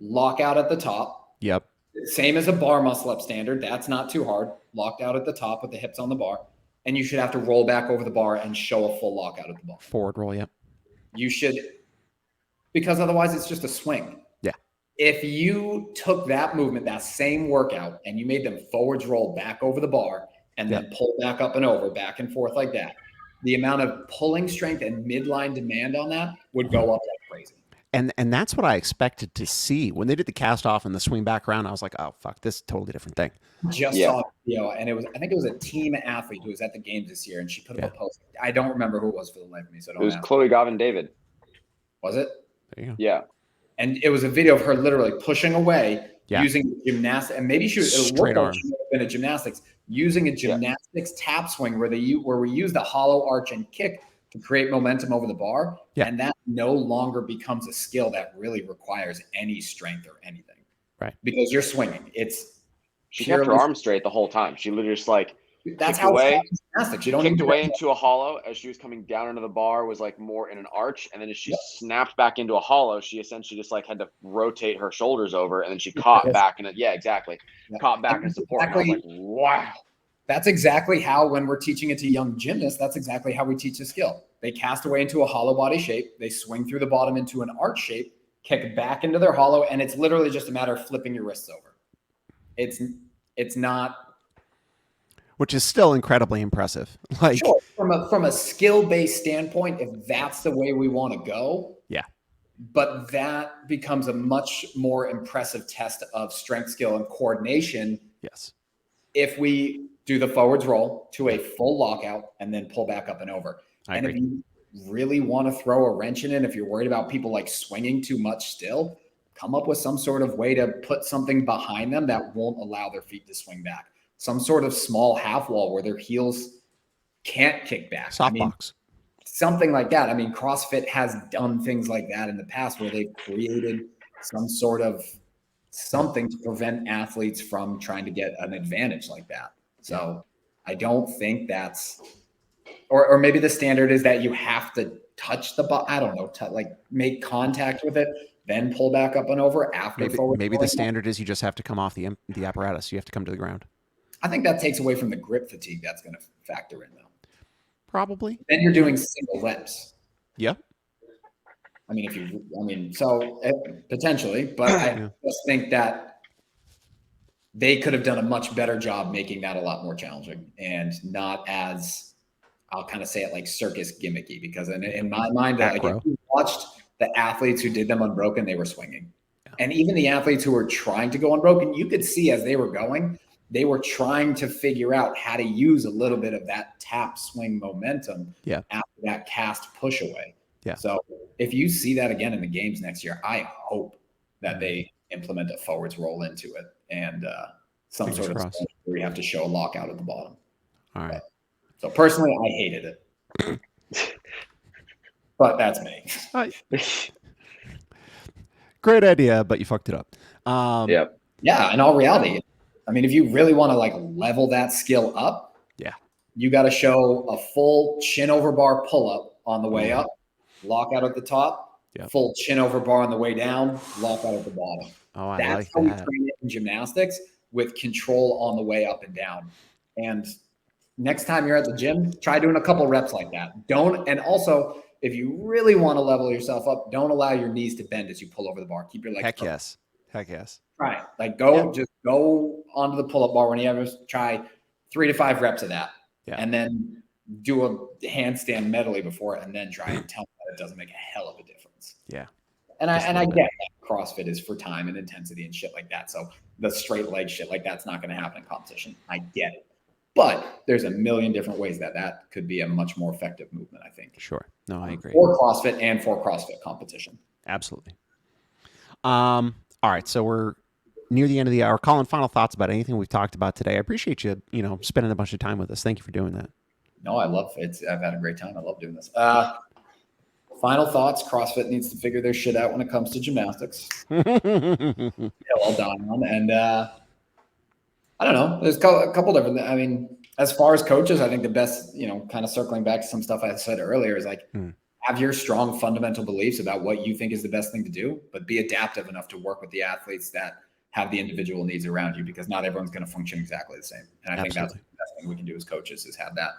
Lockout at the top. Yep. Same as a bar muscle up standard. That's not too hard. Locked out at the top with the hips on the bar. And you should have to roll back over the bar and show a full lockout at the bar. Forward roll, yep. You should, because otherwise it's just a swing. Yeah. If you took that movement, that same workout, and you made them forwards roll back over the bar and then pull back up and over, back and forth like that, the amount of pulling strength and midline demand on that would go up like crazy. And that's what I expected to see. When they did the cast off and the swing back around, I was like, oh, fuck, this is a totally different thing. Just saw a video, and I think it was a team athlete who was at the games this year, and she put up a post. I don't remember who it was for the life of me, so don't It was Chloe Gavin David. Was it? There you go. Yeah. And it was a video of her literally pushing away using gymnastics, and maybe she was straight arm. She been a gymnastics, using a gymnastics tap swing where we use the hollow arch and kick to create momentum over the bar. Yeah. And that no longer becomes a skill that really requires any strength or anything. Right. Because you're swinging. She kept her arm straight the whole time. She literally just that's how it's gymnastics. You don't kicked away into a hollow as she was coming down into the bar, was more in an arch, and then as she snapped back into a hollow, she essentially just had to rotate her shoulders over, and then she caught back in it. Yeah, exactly. Caught back in support. Exactly. And I was like, wow. That's exactly how, when we're teaching it to young gymnasts, that's exactly how we teach a skill. They cast away into a hollow body shape. They swing through the bottom into an arch shape, kick back into their hollow, and it's literally just a matter of flipping your wrists over. It's not. Which is still incredibly impressive. Sure, from a skill-based standpoint, if that's the way we want to go. Yeah. But that becomes a much more impressive test of strength, skill, and coordination. Yes. If we do the forwards roll to a full lockout and then pull back up and over. I agree. If you really want to throw a wrench in it, if you're worried about people swinging too much still, come up with some sort of way to put something behind them that won't allow their feet to swing back. Some sort of small half wall where their heels can't kick back. Softbox. Something like that. CrossFit has done things like that in the past where they've created some sort of something to prevent athletes from trying to get an advantage like that. So I don't think that's, or maybe the standard is that you have to touch the ball. I don't know, make contact with it, then pull back up and over after forward. Maybe the standard is you just have to come off the apparatus. You have to come to the ground. I think that takes away from the grip fatigue that's going to factor in, though. Probably. Then you're doing single reps. Yep. Potentially, but I just think that they could have done a much better job making that a lot more challenging and not as, I'll kind of say it circus gimmicky, because in my mind, if you watched the athletes who did them unbroken, they were swinging. Yeah. And even the athletes who were trying to go unbroken, you could see as they were going, they were trying to figure out how to use a little bit of that tap swing momentum after that cast push away. Yeah. So if you see that again in the games next year, I hope that they implement a forwards roll into it and some Fingers sort of crossed. where you have to show a lockout at the bottom. All right. So personally, I hated it. But that's me. Great idea, but you fucked it up. Yeah, in all reality, I mean, if you really want to like level that skill up, you got to show a full chin over bar pull up on the way up, lockout at the top, full chin over bar on the way down, lockout at the bottom. Oh, I That's like how that. we train it in gymnastics with control on the way up and down. And next time you're at the gym, try doing a couple reps like that. And also, if you really want to level yourself up, don't allow your knees to bend as you pull over the bar. Keep your legs. Heck yes. Right. Like just go onto the pull-up bar when you ever try 3 to 5 reps of that. Yeah. And then do a handstand medley before it and then try and tell me that it doesn't make a hell of a difference. Yeah. And I get that CrossFit is for time and intensity and shit like that. So the straight leg shit like that's not going to happen in competition. I get it. But there's a million different ways that could be a much more effective movement, I think. Sure. No, I agree. For CrossFit and for CrossFit competition. Absolutely. All right. So we're near the end of the hour. Colin, final thoughts about anything we've talked about today. I appreciate you, spending a bunch of time with us. Thank you for doing that. No, I love it. I've had a great time. I love doing this. Final thoughts. CrossFit needs to figure their shit out when it comes to gymnastics. I'll die on. And I don't know. There's a couple different. I mean, as far as coaches, I think the best, kind of circling back to some stuff I said earlier is like have your strong fundamental beliefs about what you think is the best thing to do, but be adaptive enough to work with the athletes that have the individual needs around you because not everyone's going to function exactly the same. And I think that's the best thing we can do as coaches is have that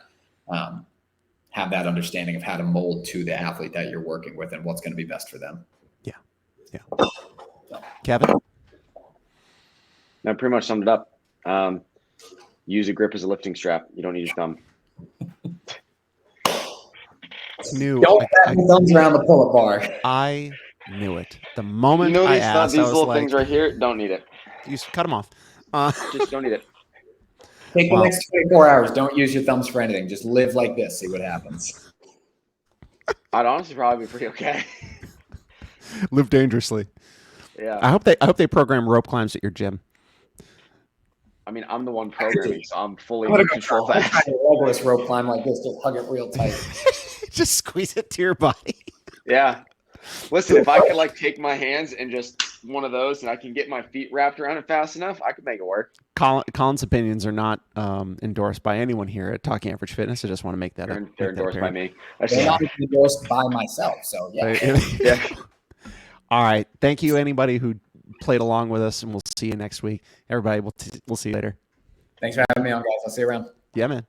understanding of how to mold to the athlete that you're working with and what's going to be best for them. Yeah. So. Kevin? No, pretty much summed it up. Use a grip as a lifting strap. You don't need your thumb. Don't have your thumbs around the pull-up bar. I knew it. The moment I asked, these little things right here, don't need it. You cut them off. Just don't need it. Take the next 24 hours. Don't use your thumbs for anything. Just live like this. See what happens. I'd honestly probably be pretty okay. Live dangerously. Yeah. I hope they program rope climbs at your gym. I mean, I'm the one programming, so I'm fully in control of that. Try to legless rope climb like this. Just hug it real tight. Just squeeze it to your body. Yeah. Listen, if I could take my hands and just one of those and I can get my feet wrapped around it fast enough, I could make it work. Colin's opinions are not endorsed by anyone here at Talking Average Fitness. I just want to make that They're endorsed by me. They're not endorsed by myself. So yeah. Yeah. All right. Thank you, anybody who played along with us, and we'll see you next week. Everybody, we'll see you later. Thanks for having me on, guys. I'll see you around. Yeah, man.